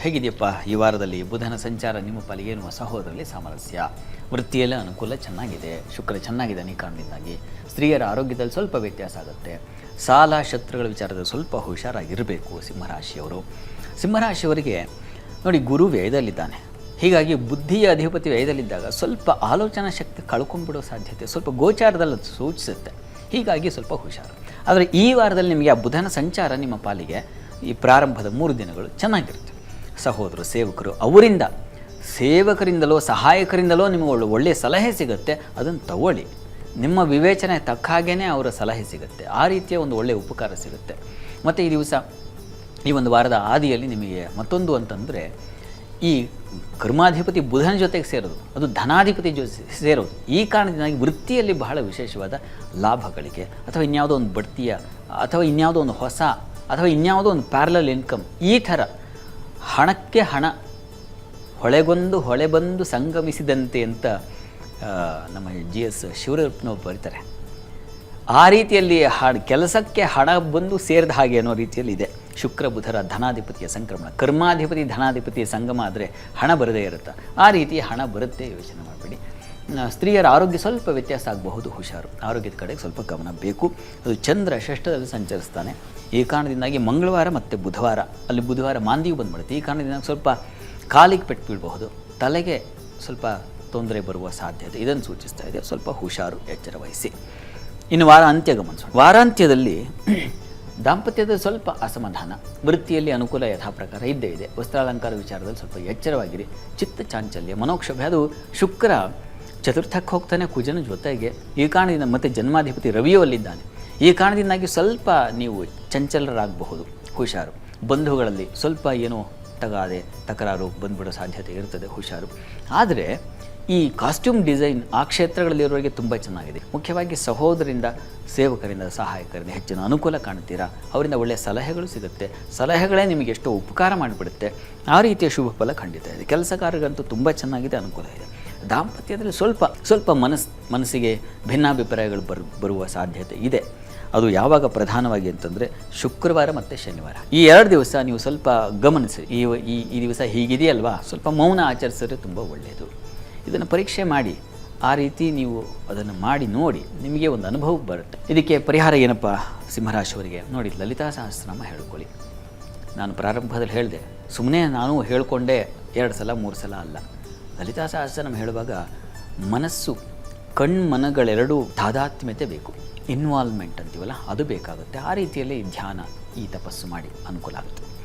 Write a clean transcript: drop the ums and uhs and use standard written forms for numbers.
ಹೇಗಿದೆಯಪ್ಪ ಈ ವಾರದಲ್ಲಿ ಬುಧನ ಸಂಚಾರ ನಿಮ್ಮ ಪಾಲಿಗೆ ಎನ್ನುವ ಸಹೋದರರಲ್ಲಿ ಸಾಮರಸ್ಯ, ವೃತ್ತಿಯಲ್ಲಿ ಅನುಕೂಲ ಚೆನ್ನಾಗಿದೆ, ಶುಕ್ರ ಚೆನ್ನಾಗಿದೆ ಈ ಕಾರಣದಿಂದಾಗಿ ಸ್ತ್ರೀಯರ ಆರೋಗ್ಯದಲ್ಲಿ ಸ್ವಲ್ಪ ವ್ಯತ್ಯಾಸ ಆಗುತ್ತೆ. ಸಾಲ ಶತ್ರುಗಳ ವಿಚಾರದಲ್ಲಿ ಸ್ವಲ್ಪ ಹುಷಾರಾಗಿರಬೇಕು ಸಿಂಹರಾಶಿಯವರು. ಸಿಂಹರಾಶಿಯವರಿಗೆ ನೋಡಿ, ಗುರು ವ್ಯಯದಲ್ಲಿದ್ದಾನೆ, ಹೀಗಾಗಿ ಬುದ್ಧಿಯ ಅಧಿಪತಿ ವ್ಯಯದಲ್ಲಿದ್ದಾಗ ಸ್ವಲ್ಪ ಆಲೋಚನಾ ಶಕ್ತಿ ಕಳ್ಕೊಂಡ್ಬಿಡೋ ಸಾಧ್ಯತೆ ಸ್ವಲ್ಪ ಗೋಚಾರದಲ್ಲಿ ಸೂಚಿಸುತ್ತೆ, ಹೀಗಾಗಿ ಸ್ವಲ್ಪ ಹುಷಾರು. ಆದರೆ ಈ ವಾರದಲ್ಲಿ ನಿಮಗೆ ಆ ಬುಧನ ಸಂಚಾರ ನಿಮ್ಮ ಪಾಲಿಗೆ ಈ ಪ್ರಾರಂಭದ 3 ದಿನಗಳು ಚೆನ್ನಾಗಿರುತ್ತೆ. ಸಹೋದರ ಸೇವಕರು ಅವರಿಂದ ಸೇವಕರಿಂದಲೋ ಸಹಾಯಕರಿಂದಲೋ ನಿಮಗೆ ಒಳ್ಳೆಯ ಸಲಹೆ ಸಿಗುತ್ತೆ, ಅದನ್ನು ತಗೊಳ್ಳಿ. ನಿಮ್ಮ ವಿವೇಚನೆ ತಕ್ಕ ಹಾಗೇ ಅವರ ಸಲಹೆ ಸಿಗುತ್ತೆ, ಆ ರೀತಿಯ ಒಂದು ಒಳ್ಳೆಯ ಉಪಕಾರ ಸಿಗುತ್ತೆ. ಮತ್ತು ಈ ದಿವಸ ಈ ಒಂದು ವಾರದ ಆದಿಯಲ್ಲಿ ನಿಮಗೆ ಮತ್ತೊಂದು ಅಂತಂದರೆ, ಈ ಕರ್ಮಾಧಿಪತಿ ಬುಧನ ಜೊತೆಗೆ ಸೇರೋದು, ಅದು ಧನಾಧಿಪತಿ ಜೊತೆ ಸೇರೋದು, ಈ ಕಾರಣದಿಂದಾಗಿ ವೃತ್ತಿಯಲ್ಲಿ ಬಹಳ ವಿಶೇಷವಾದ ಲಾಭಗಳಿಗೆ ಅಥವಾ ಇನ್ಯಾವುದೋ ಒಂದು ಬಡ್ತಿಯ ಅಥವಾ ಇನ್ಯಾವುದೋ ಒಂದು ಹೊಸ ಅಥವಾ ಇನ್ಯಾವುದೋ ಒಂದು ಪ್ಯಾರಲಲ್ ಇನ್ಕಮ್, ಈ ಥರ ಹಣಕ್ಕೆ ಹಣ ಹೊಳೆಗೊಂದು ಹೊಳೆ ಬಂದು ಸಂಗಮಿಸಿದಂತೆ ಅಂತ ನಮ್ಮ GS ಶಿವರಪ್ಪನವರು ಬರೀತಾರೆ. ಆ ರೀತಿಯಲ್ಲಿ ಕೆಲಸಕ್ಕೆ ಹಣ ಬಂದು ಸೇರಿದ ಹಾಗೆ ಅನ್ನೋ ರೀತಿಯಲ್ಲಿ ಇದೆ. ಶುಕ್ರ ಬುಧರ ಧನಾಧಿಪತಿಯ ಸಂಕ್ರಮಣ, ಕರ್ಮಾಧಿಪತಿ ಧನಾಧಿಪತಿಯ ಸಂಗಮ ಆದರೆ ಹಣ ಬರದೇ ಇರುತ್ತೆ, ಆ ರೀತಿ ಹಣ ಬರುತ್ತೆ, ಯೋಚನೆ ಮಾಡಬೇಡಿ. ಸ್ತ್ರೀಯರ ಆರೋಗ್ಯ ಸ್ವಲ್ಪ ವ್ಯತ್ಯಾಸ ಆಗಬಹುದು, ಹುಷಾರು. ಆರೋಗ್ಯದ ಕಡೆಗೆ ಸ್ವಲ್ಪ ಗಮನ ಬೇಕು. ಅದು ಚಂದ್ರ ಷಷ್ಠದಲ್ಲಿ ಸಂಚರಿಸ್ತಾನೆ, ಈ ಕಾರಣದಿಂದಾಗಿ ಮಂಗಳವಾರ ಮತ್ತು ಬುಧವಾರ, ಅಲ್ಲಿ ಬುಧವಾರ ಮಾಂದಿಯು ಬಂದುಬಿಡುತ್ತೆ, ಈ ಕಾರಣದಿಂದ ಸ್ವಲ್ಪ ಕಾಲಿಗೆ ಪೆಟ್ಟು ಬೀಳಬಹುದು, ತಲೆಗೆ ಸ್ವಲ್ಪ ತೊಂದರೆ ಬರುವ ಸಾಧ್ಯತೆ ಇದನ್ನು ಸೂಚಿಸ್ತಾ ಇದೆ. ಸ್ವಲ್ಪ ಹುಷಾರು, ಎಚ್ಚರ ವಹಿಸಿ. ಇನ್ನು ವಾರ ಅಂತ್ಯ ಗಮನಿಸೋಣ. ವಾರಾಂತ್ಯದಲ್ಲಿ ದಾಂಪತ್ಯದಲ್ಲಿ ಸ್ವಲ್ಪ ಅಸಮಾಧಾನ, ವೃತ್ತಿಯಲ್ಲಿ ಅನುಕೂಲ ಯಥಾ ಪ್ರಕಾರ ಇದ್ದೇ ಇದೆ. ವಸ್ತ್ರಾಲಂಕಾರ ವಿಚಾರದಲ್ಲಿ ಸ್ವಲ್ಪ ಎಚ್ಚರವಾಗಿರಿ. ಚಿತ್ತ ಚಾಂಚಲ್ಯ, ಮನೋಕ್ಷೋಭೆ, ಅದು ಶುಕ್ರ ಚತುರ್ಥಕ್ಕೆ ಹೋಗ್ತಾನೆ ಕುಜನ ಜೊತೆಗೆ, ಈ ಕಾರಣದಿಂದ ಮತ್ತು ಜನ್ಮಾಧಿಪತಿ ರವಿಯೂ ಅಲ್ಲಿದ್ದಾನೆ, ಈ ಕಾರಣದಿಂದಾಗಿ ಸ್ವಲ್ಪ ನೀವು ಚಂಚಲರಾಗಬಹುದು, ಹುಷಾರು. ಬಂಧುಗಳಲ್ಲಿ ಸ್ವಲ್ಪ ಏನೋ ತಕರಾರು ಬಂದ್ಬಿಡೋ ಸಾಧ್ಯತೆ ಇರ್ತದೆ, ಹುಷಾರು. ಆದರೆ ಈ ಕಾಸ್ಟ್ಯೂಮ್ ಡಿಸೈನ್ ಆ ಕ್ಷೇತ್ರಗಳಲ್ಲಿರೋರಿಗೆ ತುಂಬ ಚೆನ್ನಾಗಿದೆ. ಮುಖ್ಯವಾಗಿ ಸಹೋದರಿಂದ ಸೇವಕರಿಂದ ಸಹಾಯಕರಿಂದ ಹೆಚ್ಚಿನ ಅನುಕೂಲ ಕಾಣ್ತೀರಾ, ಅವರಿಂದ ಒಳ್ಳೆಯ ಸಲಹೆಗಳು ಸಿಗುತ್ತೆ, ಸಲಹೆಗಳೇ ನಿಮಗೆ ಎಷ್ಟೋ ಉಪಕಾರ ಮಾಡಿಬಿಡುತ್ತೆ, ಆ ರೀತಿಯ ಶುಭ ಫಲ ಖಂಡಿತ ಇದೆ. ಕೆಲಸಗಾರರಿಗಂತೂ ತುಂಬ ಚೆನ್ನಾಗಿದೆ, ಅನುಕೂಲ ಇದೆ. ದಾಂಪತ್ಯದಲ್ಲಿ ಸ್ವಲ್ಪ ಮನಸ್ಸಿಗೆ ಭಿನ್ನಾಭಿಪ್ರಾಯಗಳು ಬರುವ ಸಾಧ್ಯತೆ ಇದೆ. ಅದು ಯಾವಾಗ ಪ್ರಧಾನವಾಗಿ ಅಂತಂದರೆ ಶುಕ್ರವಾರ ಮತ್ತು ಶನಿವಾರ, ಈ 2 ದಿವಸ ನೀವು ಸ್ವಲ್ಪ ಗಮನಿಸಿ. ಈ ದಿವಸ ಹೀಗಿದೆಯಲ್ವಾ, ಸ್ವಲ್ಪ ಮೌನ ಆಚರಿಸಿದ್ರೆ ತುಂಬ ಒಳ್ಳೆಯದು. ಇದನ್ನು ಪರೀಕ್ಷೆ ಮಾಡಿ, ಆ ರೀತಿ ನೀವು ಅದನ್ನು ಮಾಡಿ ನೋಡಿ, ನಿಮಗೆ ಒಂದು ಅನುಭವ ಬರುತ್ತೆ. ಇದಕ್ಕೆ ಪರಿಹಾರ ಏನಪ್ಪ ಸಿಂಹರಾಶಿಯವರಿಗೆ ನೋಡಿ, ಲಲಿತಾ ಸಹಸ್ರನಾಮ ಹೇಳ್ಕೊಳ್ಳಿ. ನಾನು ಪ್ರಾರಂಭದಲ್ಲಿ ಹೇಳಿದೆ, ಸುಮ್ಮನೆ ನಾನು ಹೇಳ್ಕೊಂಡೆ 2 ಸಲ 3 ಸಲ ಅಲ್ಲ. ಲಲಿತಾ ಸಹಸ್ರನಾಮ ಹೇಳುವಾಗ ಮನಸ್ಸು ಕಣ್ಮನಗಳೆರಡೂ ತಾದಾತ್ಮ್ಯತೆ ಬೇಕು, ಇನ್ವಾಲ್ವ್ಮೆಂಟ್ ಅಂತೀವಲ್ಲ, ಅದು ಬೇಕಾಗುತ್ತೆ. ಆ ರೀತಿಯಲ್ಲಿ ಧ್ಯಾನ, ಈ ತಪಸ್ಸು ಮಾಡಿ ಅನುಕೂಲ ಆಗುತ್ತೆ.